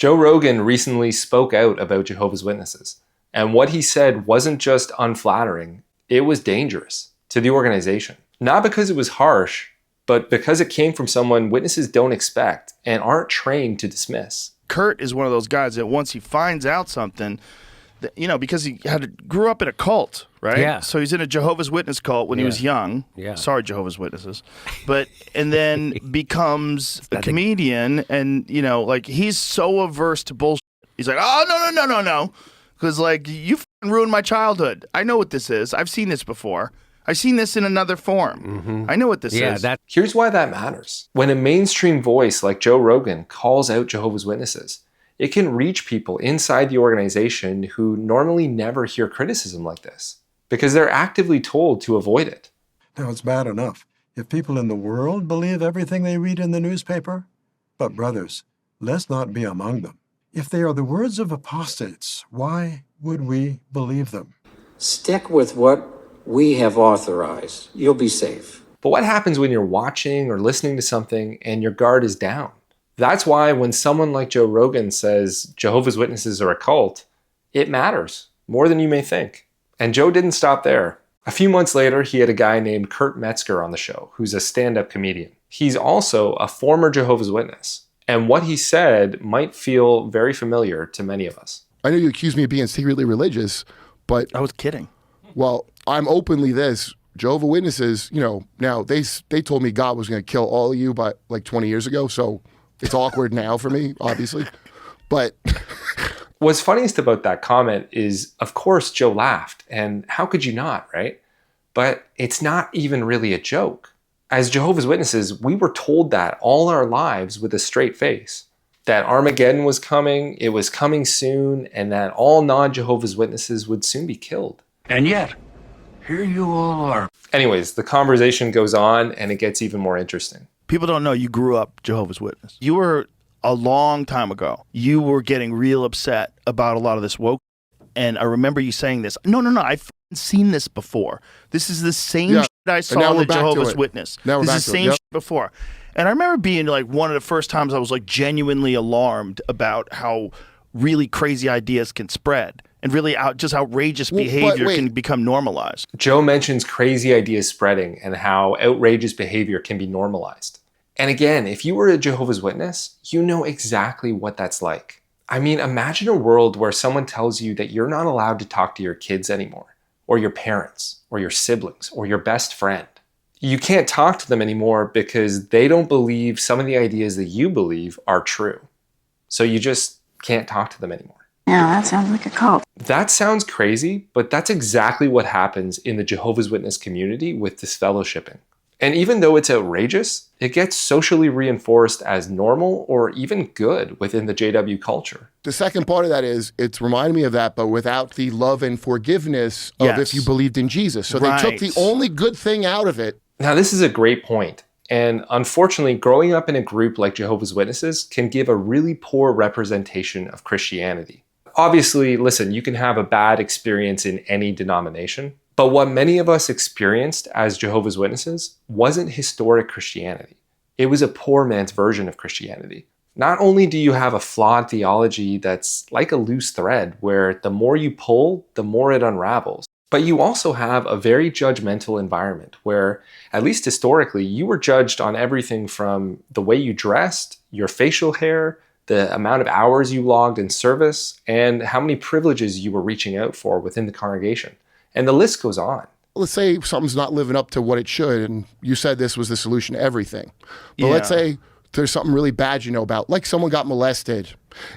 Joe Rogan recently spoke out about Jehovah's Witnesses, and what he said wasn't just unflattering, it was dangerous to the organization. Not because it was harsh, but because it came from someone witnesses don't expect and aren't trained to dismiss. Kurt is one of those guys that once he finds out something, because he grew up in a cult, right? Yeah. So he's in a Jehovah's Witness cult when he was young. Yeah. Sorry, Jehovah's Witnesses. And then becomes a comedian, and, he's so averse to bullshit. He's like, oh, no. Because, you ruined my childhood. I know what this is. I've seen this before. I've seen this in another form. Mm-hmm. I know what this is. Here's why that matters. When a mainstream voice like Joe Rogan calls out Jehovah's Witnesses, it can reach people inside the organization who normally never hear criticism like this, because they're actively told to avoid it. Now, it's bad enough if people in the world believe everything they read in the newspaper. But brothers, let's not be among them. If they are the words of apostates, why would we believe them? Stick with what we have authorized. You'll be safe. But what happens when you're watching or listening to something and your guard is down? That's why when someone like Joe Rogan says Jehovah's Witnesses are a cult, it matters more than you may think. And Joe didn't stop there. A few months later, he had a guy named Kurt Metzger on the show, who's a stand-up comedian. He's also a former Jehovah's Witness. And what he said might feel very familiar to many of us. I know you accuse me of being secretly religious, but I was kidding. Well, I'm openly this. Jehovah's Witnesses, now they told me God was going to kill all of you by 20 years ago, so it's awkward now for me, obviously. But what's funniest about that comment is, of course, Joe laughed, and how could you not, right? But it's not even really a joke. As Jehovah's Witnesses, we were told that all our lives with a straight face. That Armageddon was coming, it was coming soon, and that all non-Jehovah's Witnesses would soon be killed. And yet, here you all are. Anyways, the conversation goes on and it gets even more interesting. People don't know you grew up Jehovah's Witness. You were, a long time ago, you were getting real upset about a lot of this woke. And I remember you saying this. No, I've seen this before. This is the same shit I saw in the Jehovah's Witness. This is the same shit before. And I remember being one of the first times I was genuinely alarmed about how really crazy ideas can spread. And really just outrageous behavior can become normalized. Joe mentions crazy ideas spreading and how outrageous behavior can be normalized. And again, if you were a Jehovah's Witness, you know exactly what that's like. I mean, imagine a world where someone tells you that you're not allowed to talk to your kids anymore, or your parents, or your siblings, or your best friend. You can't talk to them anymore because they don't believe some of the ideas that you believe are true. So you just can't talk to them anymore. Yeah, that sounds like a cult. That sounds crazy, but that's exactly what happens in the Jehovah's Witness community with disfellowshipping. And even though it's outrageous, it gets socially reinforced as normal or even good within the JW culture. The second part of that is, it's reminding me of that, but without the love and forgiveness of if you believed in Jesus. So they took the only good thing out of it. Now, this is a great point. And unfortunately, growing up in a group like Jehovah's Witnesses can give a really poor representation of Christianity. Obviously, listen, you can have a bad experience in any denomination, but what many of us experienced as Jehovah's Witnesses wasn't historic Christianity. It was a poor man's version of Christianity. Not only do you have a flawed theology that's like a loose thread where the more you pull, the more it unravels, but you also have a very judgmental environment where, at least historically, you were judged on everything from the way you dressed, your facial hair, the amount of hours you logged in service, and how many privileges you were reaching out for within the congregation. And the list goes on. Let's say something's not living up to what it should, and you said this was the solution to everything. But let's say there's something really bad you know about, like someone got molested,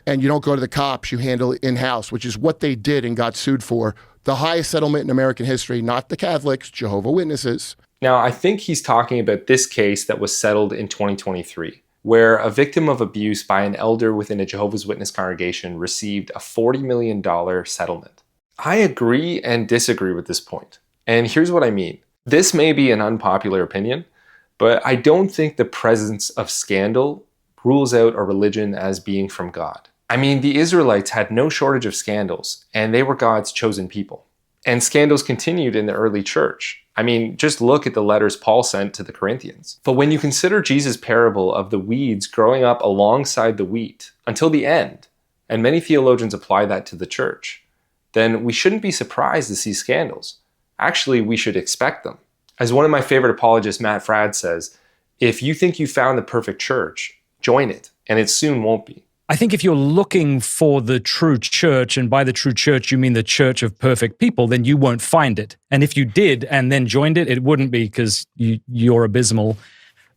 and you don't go to the cops, you handle it in-house, which is what they did and got sued for. The highest settlement in American history, not the Catholics, Jehovah's Witnesses. Now, I think he's talking about this case that was settled in 2023, where a victim of abuse by an elder within a Jehovah's Witness congregation received a $40 million settlement. I agree and disagree with this point. And here's what I mean. This may be an unpopular opinion, but I don't think the presence of scandal rules out a religion as being from God. I mean, the Israelites had no shortage of scandals, and they were God's chosen people. And scandals continued in the early church. I mean, just look at the letters Paul sent to the Corinthians. But when you consider Jesus' parable of the weeds growing up alongside the wheat until the end, and many theologians apply that to the church, then we shouldn't be surprised to see scandals. Actually, we should expect them. As one of my favorite apologists, Matt Fradd, says, if you think you found the perfect church, join it, and it soon won't be. I think if you're looking for the true church, and by the true church you mean the church of perfect people, then you won't find it. And if you did and then joined it, it wouldn't be, because you're abysmal.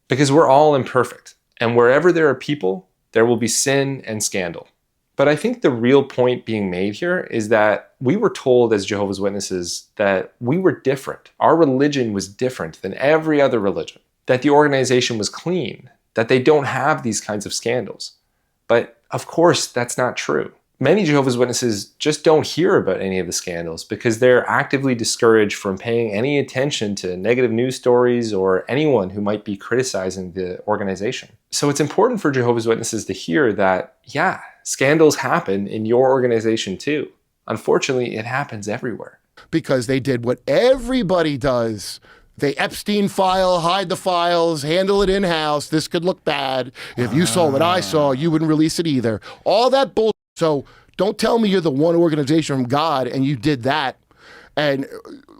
Because we're all imperfect, and wherever there are people, there will be sin and scandal. But I think the real point being made here is that we were told as Jehovah's Witnesses that we were different. Our religion was different than every other religion, that the organization was clean, that they don't have these kinds of scandals. But of course, that's not true. Many Jehovah's Witnesses just don't hear about any of the scandals because they're actively discouraged from paying any attention to negative news stories or anyone who might be criticizing the organization. So it's important for Jehovah's Witnesses to hear that, yeah, scandals happen in your organization too. Unfortunately, it happens everywhere. Because they did what everybody does. They Epstein file, hide the files, handle it in-house. This could look bad. If you saw what I saw, you wouldn't release it either. All that bullshit. So don't tell me you're the one organization from God and you did that. And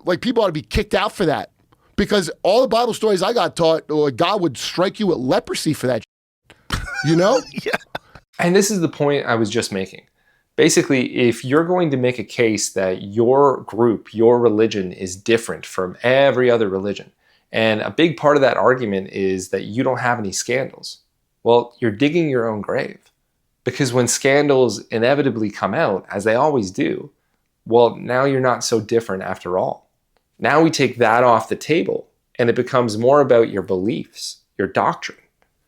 like, people ought to be kicked out for that. Because all the Bible stories I got taught, God would strike you with leprosy for that. You know? Yeah. And this is the point I was just making. Basically, if you're going to make a case that your group, your religion is different from every other religion, and a big part of that argument is that you don't have any scandals, well, you're digging your own grave. Because when scandals inevitably come out, as they always do, well, now you're not so different after all. Now we take that off the table, and it becomes more about your beliefs, your doctrine.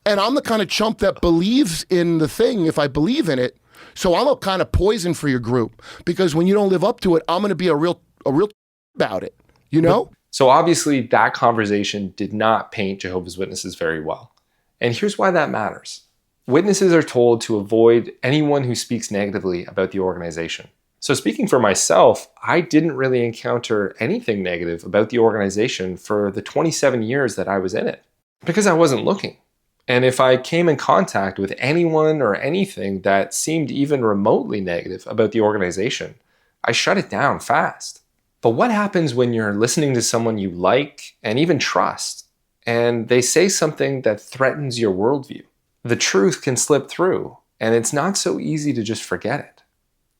And I'm the kind of chump that believes in the thing if I believe in it. So I'm a kind of poison for your group, because when you don't live up to it, I'm going to be a real about it, you know? So obviously that conversation did not paint Jehovah's Witnesses very well. And here's why that matters. Witnesses are told to avoid anyone who speaks negatively about the organization. So speaking for myself, I didn't really encounter anything negative about the organization for the 27 years that I was in it, because I wasn't looking. And if I came in contact with anyone or anything that seemed even remotely negative about the organization, I shut it down fast. But what happens when you're listening to someone you like and even trust, and they say something that threatens your worldview? The truth can slip through, and it's not so easy to just forget it.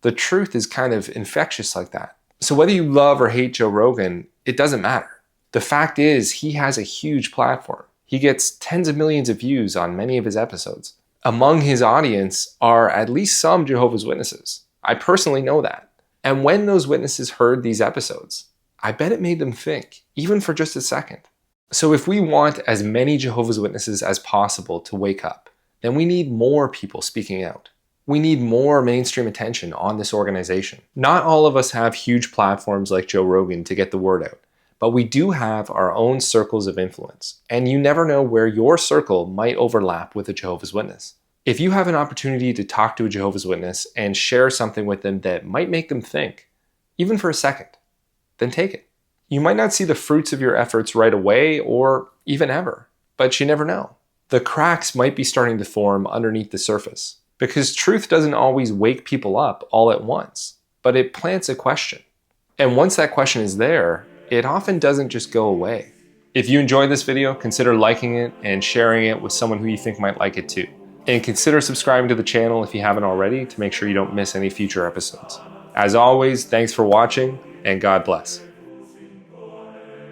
The truth is kind of infectious like that. So whether you love or hate Joe Rogan, it doesn't matter. The fact is, he has a huge platform. He gets tens of millions of views on many of his episodes. Among his audience are at least some Jehovah's Witnesses. I personally know that. And when those witnesses heard these episodes, I bet it made them think, even for just a second. So if we want as many Jehovah's Witnesses as possible to wake up, then we need more people speaking out. We need more mainstream attention on this organization. Not all of us have huge platforms like Joe Rogan to get the word out. But we do have our own circles of influence, and you never know where your circle might overlap with a Jehovah's Witness. If you have an opportunity to talk to a Jehovah's Witness and share something with them that might make them think, even for a second, then take it. You might not see the fruits of your efforts right away or even ever, but you never know. The cracks might be starting to form underneath the surface, because truth doesn't always wake people up all at once, but it plants a question. And once that question is there, it often doesn't just go away. If you enjoyed this video, consider liking it and sharing it with someone who you think might like it too. And consider subscribing to the channel if you haven't already to make sure you don't miss any future episodes. As always, thanks for watching, and God bless.